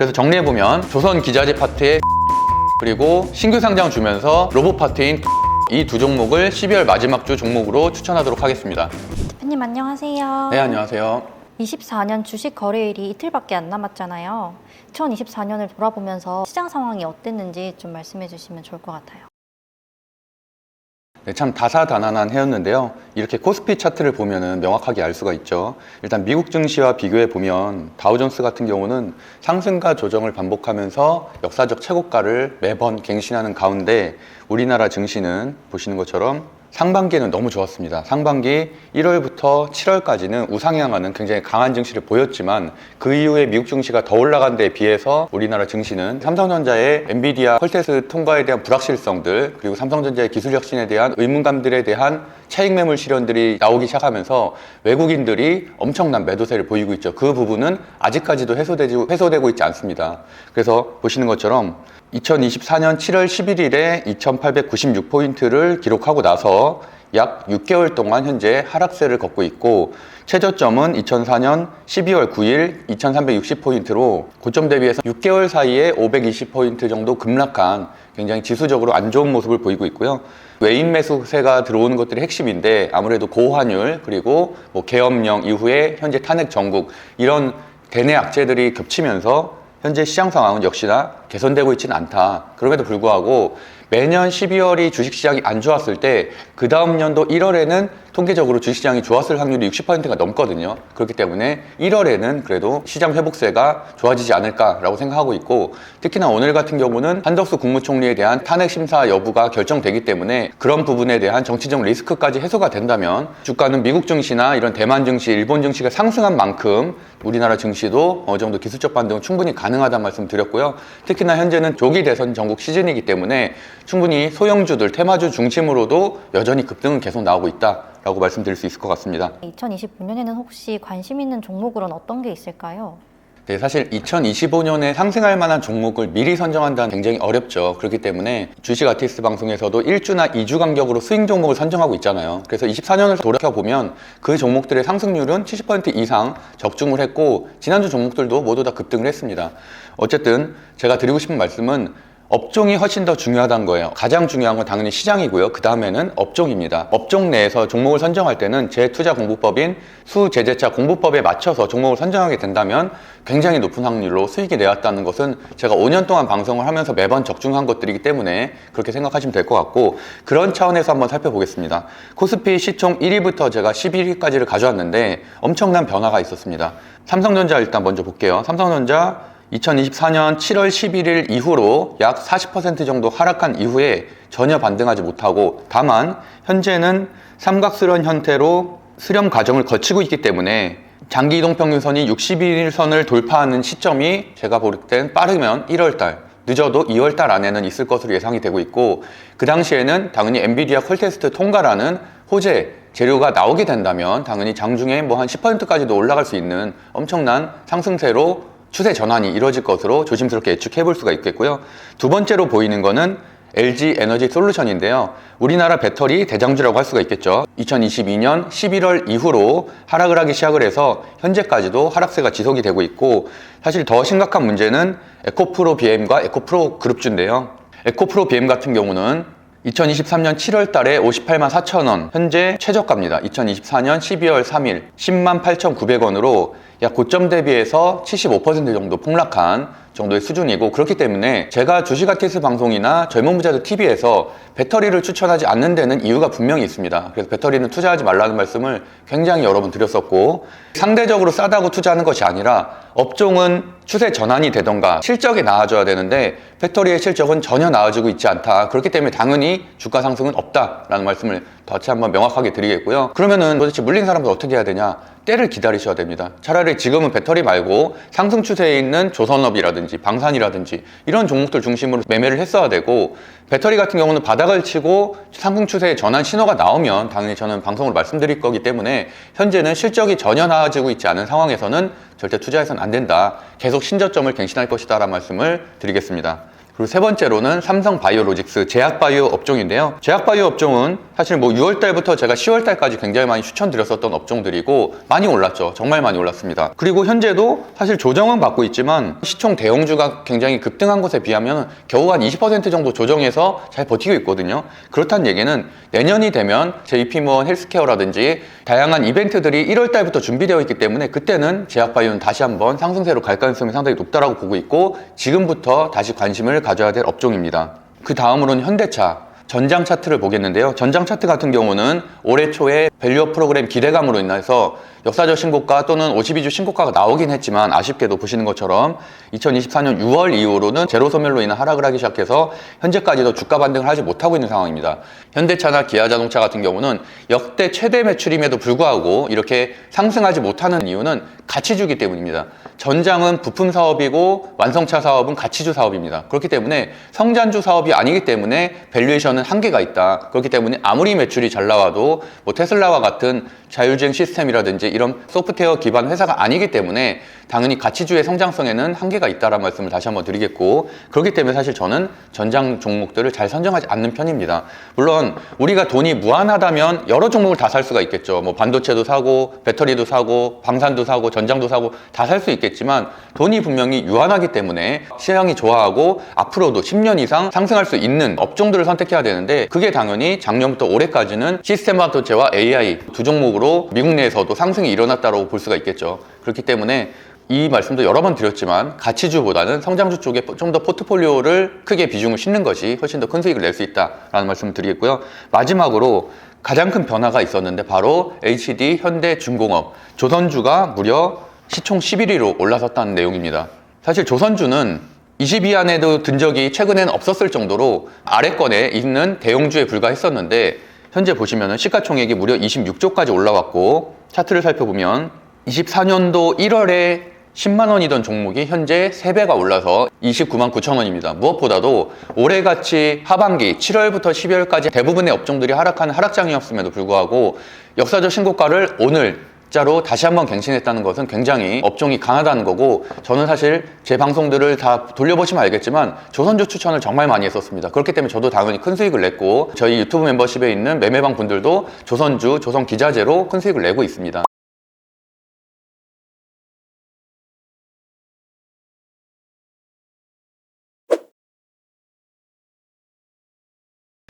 그래서 정리해보면 조선 기자재 파트의 그리고 신규 상장 주면서 로봇 파트인 이 두 종목을 12월 마지막 주 종목으로 추천하도록 하겠습니다. 대표님 안녕하세요. 네, 안녕하세요. 24년 주식 거래일이 이틀밖에 안 남았잖아요. 2024년을 돌아보면서 시장 상황이 어땠는지 좀 말씀해 주시면 좋을 것 같아요. 네, 참 다사다난한 해였는데요. 이렇게 코스피 차트를 보면은 명확하게 알 수가 있죠. 일단 미국 증시와 비교해 보면 다우존스 같은 경우는 상승과 조정을 반복하면서 역사적 최고가를 매번 갱신하는 가운데 우리나라 증시는 보시는 것처럼 상반기에는 너무 좋았습니다. 상반기 1월부터 7월까지는 우상향하는 굉장히 강한 증시를 보였지만 그 이후에 미국 증시가 더 올라간 데에 비해서 우리나라 증시는 삼성전자의 엔비디아 퀄테스트 통과에 대한 불확실성들 그리고 삼성전자의 기술 혁신에 대한 의문감들에 대한 차익 매물 실현들이 나오기 시작하면서 외국인들이 엄청난 매도세를 보이고 있죠. 그 부분은 아직까지도 해소되고 있지 않습니다. 그래서 보시는 것처럼 2024년 7월 11일에 2896포인트를 기록하고 나서 약 6개월 동안 현재 하락세를 걷고 있고 최저점은 2004년 12월 9일 2360포인트로 고점 대비해서 6개월 사이에 520포인트 정도 급락한 굉장히 지수적으로 안 좋은 모습을 보이고 있고요. 외인 매수세가 들어오는 것들이 핵심인데 아무래도 고환율 그리고 계엄령 이후에 현재 탄핵 정국 이런 대내 악재들이 겹치면서 현재 시장 상황은 역시나 개선되고 있지는 않다. 그럼에도 불구하고 매년 12월이 주식시장이 안 좋았을 때 그 다음 연도 1월에는 통계적으로 주식시장이 좋았을 확률이 60%가 넘거든요. 그렇기 때문에 1월에는 그래도 시장 회복세가 좋아지지 않을까라고 생각하고 있고 특히나 오늘 같은 경우는 한덕수 국무총리에 대한 탄핵 심사 여부가 결정되기 때문에 그런 부분에 대한 정치적 리스크까지 해소가 된다면 주가는 미국 증시나 이런 대만 증시, 일본 증시가 상승한 만큼 우리나라 증시도 어느 정도 기술적 반등은 충분히 가능하다는 말씀 드렸고요. 특히나 현재는 조기 대선 전국 시즌이기 때문에 충분히 소형주들, 테마주 중심으로도 여전히 급등은 계속 나오고 있다라고 말씀드릴 수 있을 것 같습니다. 2025년에는 혹시 관심 있는 종목으로는 어떤 게 있을까요? 네, 사실 2025년에 상승할 만한 종목을 미리 선정한다는 굉장히 어렵죠. 그렇기 때문에 주식 아티스트 방송에서도 1주나 2주 간격으로 스윙 종목을 선정하고 있잖아요. 그래서 24년을 돌이켜보면 그 종목들의 상승률은 70% 이상 적중을 했고 지난주 종목들도 모두 다 급등을 했습니다. 어쨌든 제가 드리고 싶은 말씀은 업종이 훨씬 더 중요하다는 거예요. 가장 중요한 건 당연히 시장이고요. 그 다음에는 업종입니다. 업종 내에서 종목을 선정할 때는 재투자공부법인 수제재차 공부법에 맞춰서 종목을 선정하게 된다면 굉장히 높은 확률로 수익이 내왔다는 것은 제가 5년 동안 방송을 하면서 매번 적중한 것들이기 때문에 그렇게 생각하시면 될 것 같고 그런 차원에서 한번 살펴보겠습니다. 코스피 시총 1위부터 제가 11위까지를 가져왔는데 엄청난 변화가 있었습니다. 삼성전자 일단 먼저 볼게요. 삼성전자 2024년 7월 11일 이후로 약 40% 정도 하락한 이후에 전혀 반등하지 못하고 다만 현재는 삼각수렴 형태로 수렴 과정을 거치고 있기 때문에 장기 이동평균선이 61일선을 돌파하는 시점이 제가 볼 땐 빠르면 1월달 늦어도 2월달 안에는 있을 것으로 예상이 되고 있고 그 당시에는 당연히 엔비디아 퀄테스트 통과라는 호재 재료가 나오게 된다면 당연히 장중에 한 10%까지도 올라갈 수 있는 엄청난 상승세로 추세 전환이 이루어질 것으로 조심스럽게 예측해 볼 수가 있겠고요. 두 번째로 보이는 거는 LG 에너지 솔루션인데요. 우리나라 배터리 대장주라고 할 수가 있겠죠. 2022년 11월 이후로 하락을 하기 시작을 해서 현재까지도 하락세가 지속이 되고 있고 사실 더 심각한 문제는 에코프로 BM과 에코프로 그룹주인데요. 에코프로 BM 같은 경우는 2023년 7월 달에 58만 4천 원, 현재 최저가입니다. 2024년 12월 3일 10만 8,900원으로 약 고점 대비해서 75% 정도 폭락한 정도의 수준이고 그렇기 때문에 제가 주식 아티스트 방송이나 젊은 부자들 TV에서 배터리를 추천하지 않는 데는 이유가 분명히 있습니다. 그래서 배터리는 투자하지 말라는 말씀을 굉장히 여러 번 드렸었고 상대적으로 싸다고 투자하는 것이 아니라 업종은 추세 전환이 되던가 실적이 나아져야 되는데 배터리의 실적은 전혀 나아지고 있지 않다. 그렇기 때문에 당연히 주가 상승은 없다라는 말씀을 다시 한번 명확하게 드리겠고요. 그러면은 도대체 물린 사람들 어떻게 해야 되냐? 때를 기다리셔야 됩니다. 차라리 지금은 배터리 말고 상승 추세에 있는 조선업이라든지 방산이라든지 이런 종목들 중심으로 매매를 했어야 되고 배터리 같은 경우는 바닥을 치고 상승 추세의 전환 신호가 나오면 당연히 저는 방송으로 말씀드릴 거기 때문에 현재는 실적이 전혀 나아지고 있지 않은 상황에서는 절대 투자해서는 안 된다. 계속 신저점을 갱신할 것이다 라는 말씀을 드리겠습니다. 그리고 세 번째로는 삼성바이오로직스 제약바이오 업종인데요. 제약바이오 업종은 사실 6월 달부터 제가 10월 달까지 굉장히 많이 추천드렸었던 업종들이고 많이 올랐죠. 정말 많이 올랐습니다. 그리고 현재도 사실 조정은 받고 있지만 시총 대형주가 굉장히 급등한 것에 비하면 겨우 한 20% 정도 조정해서 잘 버티고 있거든요. 그렇다는 얘기는 내년이 되면 JP모건 헬스케어라든지 다양한 이벤트들이 1월 달부터 준비되어 있기 때문에 그때는 제약바이오는 다시 한번 상승세로 갈 가능성이 상당히 높다라고 보고 있고 지금부터 다시 관심을 가져야 될 업종입니다. 그 다음으로는 현대차 전장 차트를 보겠는데요. 전장 차트 같은 경우는 올해 초에 밸류업 프로그램 기대감으로 인해서 역사적 신고가 또는 52주 신고가가 나오긴 했지만 아쉽게도 보시는 것처럼 2024년 6월 이후로는 제로 소멸로 인한 하락을 하기 시작해서 현재까지도 주가 반등을 하지 못하고 있는 상황입니다. 현대차나 기아자동차 같은 경우는 역대 최대 매출임에도 불구하고 이렇게 상승하지 못하는 이유는 가치주기 때문입니다. 전장은 부품 사업이고 완성차 사업은 가치주 사업입니다. 그렇기 때문에 성장주 사업이 아니기 때문에 밸류에이션은 한계가 있다. 그렇기 때문에 아무리 매출이 잘 나와도 테슬라와 같은 자율주행 시스템이라든지 이런 소프트웨어 기반 회사가 아니기 때문에 당연히 가치주의 성장성에는 한계가 있다라는 말씀을 다시 한번 드리겠고 그렇기 때문에 사실 저는 전장 종목들을 잘 선정하지 않는 편입니다. 물론 우리가 돈이 무한하다면 여러 종목을 다 살 수가 있겠죠. 반도체도 사고 배터리도 사고 방산도 사고 전장도 사고 다 살 수 있겠지만 돈이 분명히 유한하기 때문에 시장이 좋아하고 앞으로도 10년 이상 상승할 수 있는 업종들을 선택해야 되는데 그게 당연히 작년부터 올해까지는 시스템 반도체와 AI 두 종목으로 미국 내에서도 상승이 일어났다고 볼 수가 있겠죠. 그렇기 때문에 이 말씀도 여러 번 드렸지만 가치주보다는 성장주 쪽에 좀 더 포트폴리오를 크게 비중을 싣는 것이 훨씬 더 큰 수익을 낼 수 있다라는 말씀을 드리겠고요. 마지막으로 가장 큰 변화가 있었는데 바로 HD, 현대중공업, 조선주가 무려 시총 11위로 올라섰다는 내용입니다. 사실 조선주는 20위 안에도 든 적이 최근에는 없었을 정도로 아래권에 있는 대형주에 불과했었는데 현재 보시면 시가총액이 무려 26조까지 올라왔고 차트를 살펴보면 24년도 1월에 10만 원이던 종목이 현재 3배가 올라서 29만 9천 원입니다. 무엇보다도 올해같이 하반기 7월부터 12월까지 대부분의 업종들이 하락하는 하락장이었음에도 불구하고 역사적 신고가를 오늘자로 다시 한번 갱신했다는 것은 굉장히 업종이 강하다는 거고 저는 사실 제 방송들을 다 돌려보시면 알겠지만 조선주 추천을 정말 많이 했었습니다. 그렇기 때문에 저도 당연히 큰 수익을 냈고 저희 유튜브 멤버십에 있는 매매방 분들도 조선주, 조선기자재로 큰 수익을 내고 있습니다.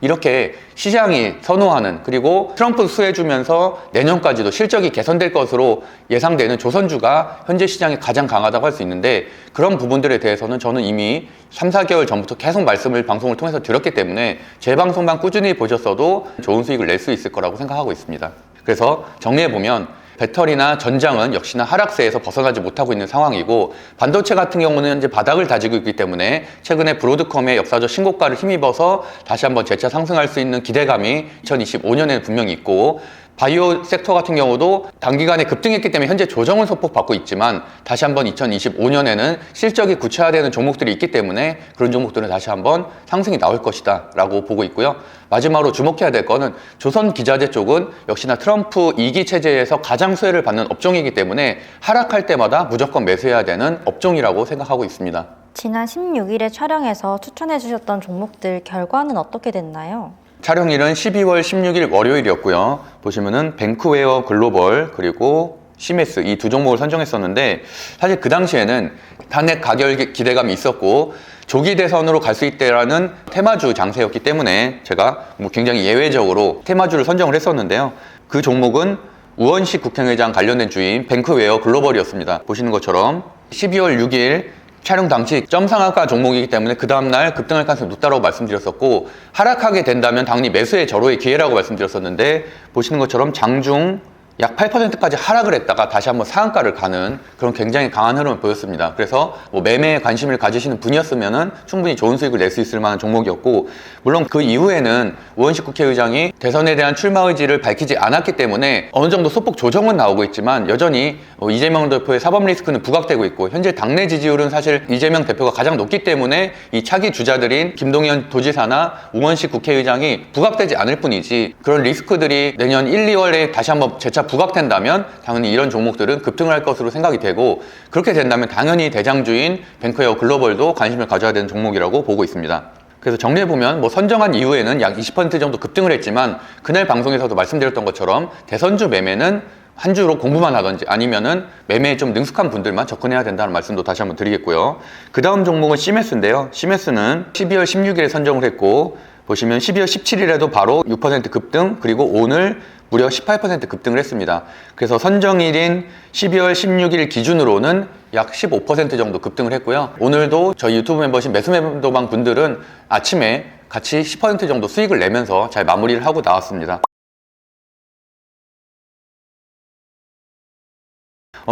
이렇게 시장이 선호하는 그리고 트럼프 수혜주면서 내년까지도 실적이 개선될 것으로 예상되는 조선주가 현재 시장이 가장 강하다고 할 수 있는데 그런 부분들에 대해서는 저는 이미 3, 4개월 전부터 계속 방송을 통해서 드렸기 때문에 제 방송만 꾸준히 보셨어도 좋은 수익을 낼 수 있을 거라고 생각하고 있습니다. 그래서 정리해보면 배터리나 전장은 역시나 하락세에서 벗어나지 못하고 있는 상황이고 반도체 같은 경우는 현재 바닥을 다지고 있기 때문에 최근에 브로드컴의 역사적 신고가를 힘입어서 다시 한번 재차 상승할 수 있는 기대감이 2025년에는 분명히 있고 바이오 섹터 같은 경우도 단기간에 급등했기 때문에 현재 조정을 소폭 받고 있지만 다시 한번 2025년에는 실적이 구체화되는 종목들이 있기 때문에 그런 종목들은 다시 한번 상승이 나올 것이다 라고 보고 있고요. 마지막으로 주목해야 될 거는 조선기자재 쪽은 역시나 트럼프 2기 체제에서 가장 수혜를 받는 업종이기 때문에 하락할 때마다 무조건 매수해야 되는 업종이라고 생각하고 있습니다. 지난 16일에 촬영해서 추천해 주셨던 종목들 결과는 어떻게 됐나요? 촬영일은 12월 16일 월요일이었고요. 보시면은 뱅크웨어 글로벌 그리고 시메스 이 두 종목을 선정했었는데 사실 그 당시에는 단핵 가결 기대감이 있었고 조기 대선으로 갈 수 있다라는 테마주 장세였기 때문에 제가 굉장히 예외적으로 테마주를 선정을 했었는데요. 그 종목은 우원식 국회의장 관련된 주인 뱅크웨어 글로벌이었습니다. 보시는 것처럼 12월 6일 촬영 당시 점상한가 종목이기 때문에 그 다음날 급등할 가능성이 높다고 말씀드렸었고 하락하게 된다면 당연히 매수의 절호의 기회라고 말씀드렸었는데 보시는 것처럼 장중 약 8%까지 하락을 했다가 다시 한번 상한가를 가는 그런 굉장히 강한 흐름을 보였습니다. 그래서 매매에 관심을 가지시는 분이었으면 충분히 좋은 수익을 낼 수 있을 만한 종목이었고 물론 그 이후에는 우원식 국회의장이 대선에 대한 출마 의지를 밝히지 않았기 때문에 어느 정도 소폭 조정은 나오고 있지만 여전히 이재명 대표의 사법 리스크는 부각되고 있고 현재 당내 지지율은 사실 이재명 대표가 가장 높기 때문에 이 차기 주자들인 김동연 도지사나 우원식 국회의장이 부각되지 않을 뿐이지 그런 리스크들이 내년 1, 2월에 다시 한번 재차 부각된다면 당연히 이런 종목들은 급등을 할 것으로 생각이 되고, 그렇게 된다면 당연히 대장주인 뱅크웨어 글로벌도 관심을 가져야 되는 종목이라고 보고 있습니다. 그래서 정리해보면 뭐 선정한 이후에는 약 20% 정도 급등을 했지만, 그날 방송에서도 말씀드렸던 것처럼 대선주 매매는 한 주로 공부만 하든지 아니면은 매매에 좀 능숙한 분들만 접근해야 된다는 말씀도 다시 한번 드리겠고요. 그 다음 종목은 시메스인데요. 시메스는 12월 16일에 선정을 했고, 보시면 12월 17일에도 바로 6% 급등, 그리고 오늘 무려 18% 급등을 했습니다. 그래서 선정일인 12월 16일 기준으로는 약 15% 정도 급등을 했고요. 오늘도 저희 유튜브 멤버십 매수매도방 분들은 아침에 같이 10% 정도 수익을 내면서 잘 마무리를 하고 나왔습니다.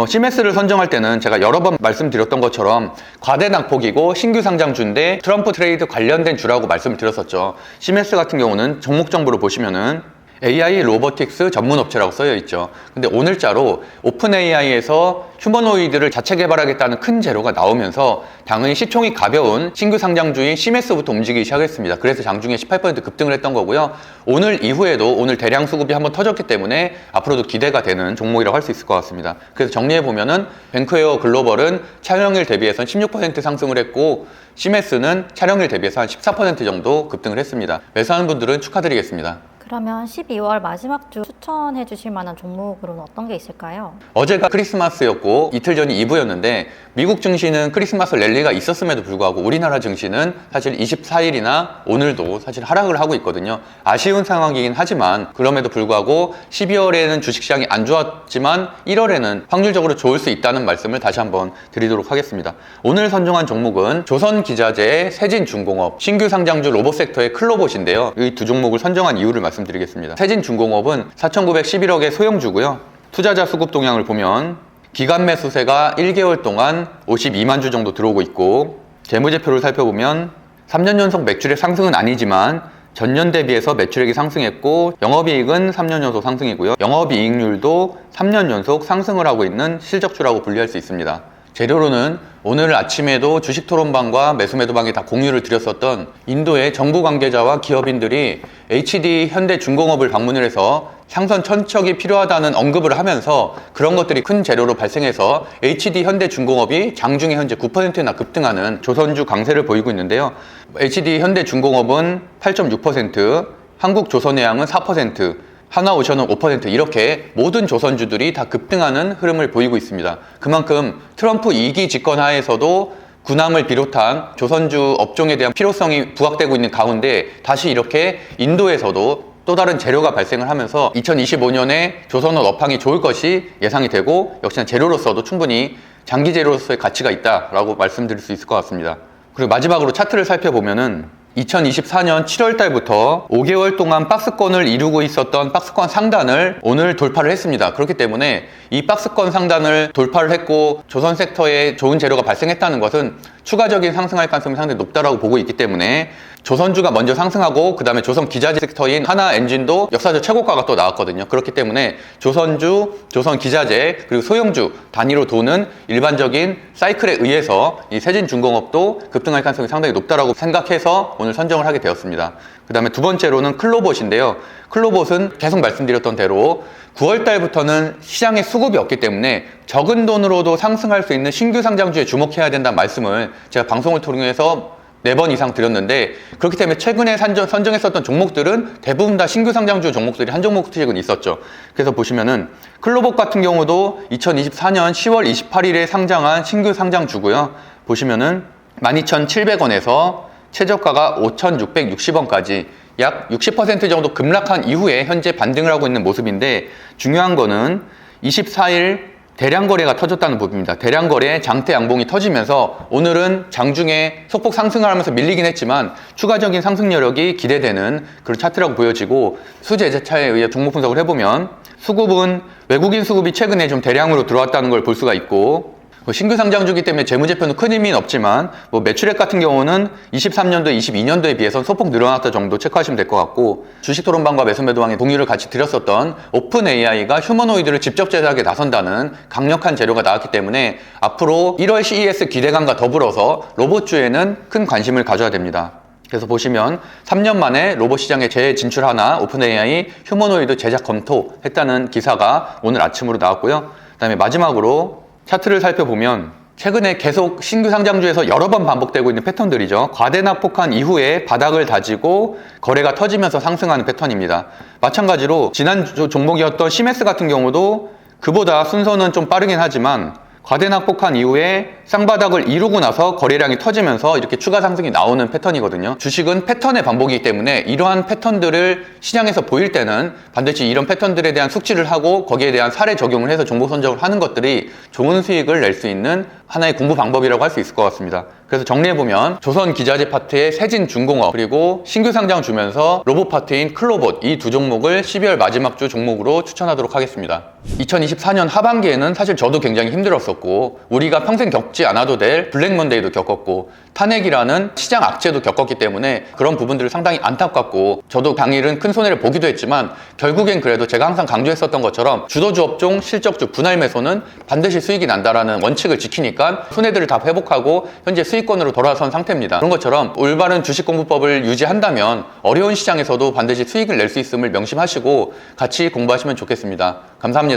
시메스를 선정할 때는 제가 여러 번 말씀드렸던 것처럼 과대 낙폭이고 신규 상장주인데 트럼프 트레이드 관련된 주라고 말씀을 드렸었죠. 시메스 같은 경우는 종목 정보를 보시면은 AI 로보틱스 전문 업체라고 써여 있죠. 근데 오늘자로 오픈 AI에서 휴머노이드를 자체 개발하겠다는 큰 재료가 나오면서 당연히 시총이 가벼운 신규 상장주인 시메스부터 움직이기 시작했습니다. 그래서 장중에 18% 급등을 했던 거고요. 오늘 이후에도 오늘 대량 수급이 한번 터졌기 때문에 앞으로도 기대가 되는 종목이라고 할 수 있을 것 같습니다. 그래서 정리해보면은 뱅크웨어 글로벌은 촬영일 대비해서는 16% 상승을 했고, 시메스는 촬영일 대비해서 한 14% 정도 급등을 했습니다. 매수하는 분들은 축하드리겠습니다. 그러면 12월 마지막 주 추천해 주실 만한 종목으로는 어떤 게 있을까요? 어제가 크리스마스였고 이틀 전이 이브였는데, 미국 증시는 크리스마스 랠리가 있었음에도 불구하고 우리나라 증시는 사실 24일이나 오늘도 사실 하락을 하고 있거든요. 아쉬운 상황이긴 하지만 그럼에도 불구하고 12월에는 주식시장이 안 좋았지만 1월에는 확률적으로 좋을 수 있다는 말씀을 다시 한번 드리도록 하겠습니다. 오늘 선정한 종목은 조선기자재의 세진중공업, 신규 상장주 로봇 섹터의 클로봇인데요. 이 두 종목을 선정한 이유를 말씀드리겠습니다. 세진중공업은 4,911억의 소형주고요. 투자자 수급 동향을 보면 기간 매수세가 1개월 동안 52만 주 정도 들어오고 있고, 재무제표를 살펴보면 3년 연속 매출액 상승은 아니지만 전년 대비해서 매출액이 상승했고, 영업이익은 3년 연속 상승이고요. 영업이익률도 3년 연속 상승을 하고 있는 실적주라고 분류할 수 있습니다. 재료로는 오늘 아침에도 주식토론방과 매수매도방에 다 공유를 드렸었던 인도의 정부 관계자와 기업인들이 HD 현대중공업을 방문을 해서 상선 천척이 필요하다는 언급을 하면서 그런 것들이 큰 재료로 발생해서 HD 현대중공업이 장중에 현재 9%나 급등하는 조선주 강세를 보이고 있는데요. HD 현대중공업은 8.6%, 한국조선해양은 4%, 하나오션은 5%, 이렇게 모든 조선주들이 다 급등하는 흐름을 보이고 있습니다. 그만큼 트럼프 2기 집권 하에서도 군함을 비롯한 조선주 업종에 대한 필요성이 부각되고 있는 가운데 다시 이렇게 인도에서도 또 다른 재료가 발생을 하면서 2025년에 조선업 업황이 좋을 것이 예상이 되고, 역시나 재료로서도 충분히 장기 재료로서의 가치가 있다라고 말씀드릴 수 있을 것 같습니다. 그리고 마지막으로 차트를 살펴보면은 2024년 7월 달부터 5개월 동안 박스권을 이루고 있었던 박스권 상단을 오늘 돌파를 했습니다. 그렇기 때문에 이 박스권 상단을 돌파를 했고 조선 섹터에 좋은 재료가 발생했다는 것은 추가적인 상승할 가능성이 상당히 높다라고 보고 있기 때문에 조선주가 먼저 상승하고 그 다음에 조선 기자재 섹터인 하나엔진도 역사적 최고가가 또 나왔거든요. 그렇기 때문에 조선주, 조선 기자재, 그리고 소형주 단위로 도는 일반적인 사이클에 의해서 이 세진중공업도 급등할 가능성이 상당히 높다라고 생각해서 오늘 선정을 하게 되었습니다. 그 다음에 두 번째로는 클로봇인데요. 클로봇은 계속 말씀드렸던 대로 9월 달부터는 시장에 수급이 없기 때문에 적은 돈으로도 상승할 수 있는 신규 상장주에 주목해야 된다는 말씀을 제가 방송을 통해서 4번 이상 드렸는데, 그렇기 때문에 최근에 선정했었던 종목들은 대부분 다 신규 상장주 종목들이 한 종목씩은 있었죠. 그래서 보시면은 클로봇 같은 경우도 2024년 10월 28일에 상장한 신규 상장주고요. 보시면은 12,700원에서 최저가가 5,660원까지 약 60% 정도 급락한 이후에 현재 반등을 하고 있는 모습인데, 중요한 거는 24일 대량 거래가 터졌다는 부분입니다. 대량 거래 장대 양봉이 터지면서 오늘은 장중에 소폭 상승을 하면서 밀리긴 했지만 추가적인 상승 여력이 기대되는 그런 차트라고 보여지고, 수제재차에 의해 종목 분석을 해보면 수급은 외국인 수급이 최근에 좀 대량으로 들어왔다는 걸 볼 수가 있고, 신규 상장주기 때문에 재무제표는 큰 의미는 없지만 매출액 같은 경우는 23년도, 22년도에 비해서 소폭 늘어났다 정도 체크하시면 될 것 같고, 주식토론방과 매수매도방에 공유를 같이 드렸었던 오픈 AI가 휴머노이드를 직접 제작에 나선다는 강력한 재료가 나왔기 때문에 앞으로 1월 CES 기대감과 더불어서 로봇주에는 큰 관심을 가져야 됩니다. 그래서 보시면 3년 만에 로봇 시장에 재진출하나 오픈 AI 휴머노이드 제작 검토했다는 기사가 오늘 아침으로 나왔고요. 그다음에 마지막으로 차트를 살펴보면 최근에 계속 신규 상장주에서 여러 번 반복되고 있는 패턴들이죠. 과대낙폭한 이후에 바닥을 다지고 거래가 터지면서 상승하는 패턴입니다. 마찬가지로 지난 종목이었던 시메스 같은 경우도 그보다 순서는 좀 빠르긴 하지만 과대낙폭한 이후에 쌍바닥을 이루고 나서 거래량이 터지면서 이렇게 추가 상승이 나오는 패턴이거든요. 주식은 패턴의 반복이기 때문에 이러한 패턴들을 시장에서 보일 때는 반드시 이런 패턴들에 대한 숙지를 하고 거기에 대한 사례 적용을 해서 종목 선정을 하는 것들이 좋은 수익을 낼 수 있는 하나의 공부 방법이라고 할 수 있을 것 같습니다. 그래서 정리해보면 조선기자재 파트의 세진중공업 그리고 신규 상장 주면서 로봇 파트인 클로봇 이 두 종목을 12월 마지막 주 종목으로 추천하도록 하겠습니다. 2024년 하반기에는 사실 저도 굉장히 힘들었었고 우리가 평생 겪지 않아도 될 블랙먼데이도 겪었고 탄핵이라는 시장 악재도 겪었기 때문에 그런 부분들을 상당히 안타깝고 저도 당일은 큰 손해를 보기도 했지만 결국엔 그래도 제가 항상 강조했었던 것처럼 주도주 업종 실적주 분할 매수는 반드시 수익이 난다라는 원칙을 지키니까 손해들을 다 회복하고 현재 수익권으로 돌아선 상태입니다. 그런 것처럼 올바른 주식공부법을 유지한다면 어려운 시장에서도 반드시 수익을 낼 수 있음을 명심하시고 같이 공부하시면 좋겠습니다. 감사합니다.